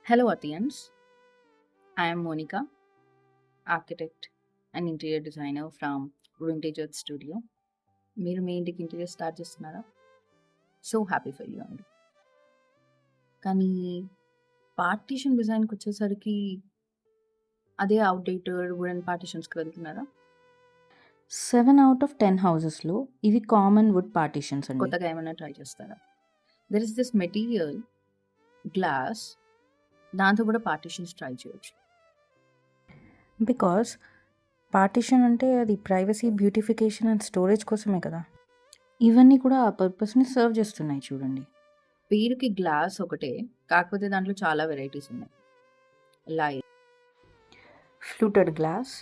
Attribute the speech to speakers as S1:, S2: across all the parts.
S1: Hello, audience. I am Monica, architect and interior designer from Vintage Earth Studio. మీరు మీ ఇంటికి interior start చేస్తున్నారా? So happy for you అండి. కానీ partition డిజైన్కి వచ్చేసరికి అదే అవుట్డేటెడ్ వుడెన్ పార్టీషన్స్కి వెళ్తున్నారా?
S2: 7 out of 10 హౌసెస్లో ఇవి కామన్ వుడ్ పార్టీషన్స్ అండి.
S1: కొత్తగా ఏమైనా ట్రై చేస్తారా? There is this material glass, దాంతో కూడా పార్టీషన్స్ ట్రై చేయొచ్చు.
S2: బికాస్ పార్టీషన్ అంటే అది ప్రైవసీ, బ్యూటిఫికేషన్ అండ్ స్టోరేజ్ కోసమే కదా. ఇవన్నీ కూడా ఆ పర్పస్ని సర్వ్ చేస్తున్నాయి చూడండి.
S1: పేరుకి గ్లాస్ ఒకటే, కాకపోతే దాంట్లో చాలా వెరైటీస్ ఉన్నాయి. Like
S2: fluted glass,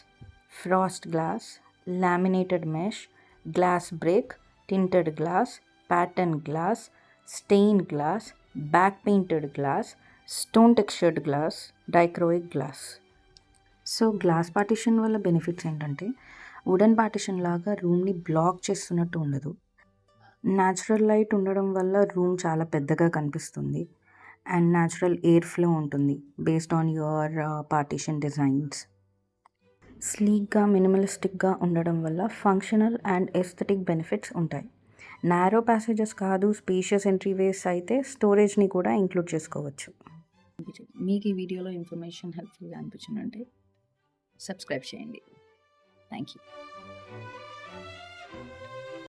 S2: frost glass, laminated mesh, glass break, tinted glass, pattern glass, stain glass, back painted glass, stone textured glass, dichroic glass. So glass partition వల్ల బెనిఫిట్స్ ఏంటంటే వుడెన్ పార్టీషన్ లాగా రూమ్ని black చేస్తున్నట్టు ఉండదు. Natural light ఉండడం వల్ల room చాలా పెద్దగా కనిపిస్తుంది అండ్ న్యాచురల్ ఎయిర్ ఫ్లో ఉంటుంది based on your partition designs. స్లీక్గా, మినిమలిస్టిక్గా ఉండడం వల్ల ఫంక్షనల్ అండ్ ఎస్థెటిక్ బెనిఫిట్స్ ఉంటాయి. నారో ప్యాసేజెస్ కాదు, స్పేషియస్ ఎంట్రీవేస్ అయితే స్టోరేజ్ని కూడా ఇంక్లూడ్ చేసుకోవచ్చు.
S1: మీకు ఈ వీడియోలో ఇన్ఫర్మేషన్ హెల్ప్ఫుల్గా అనిపించిందంటే సబ్స్క్రైబ్ చేయండి. Thank you.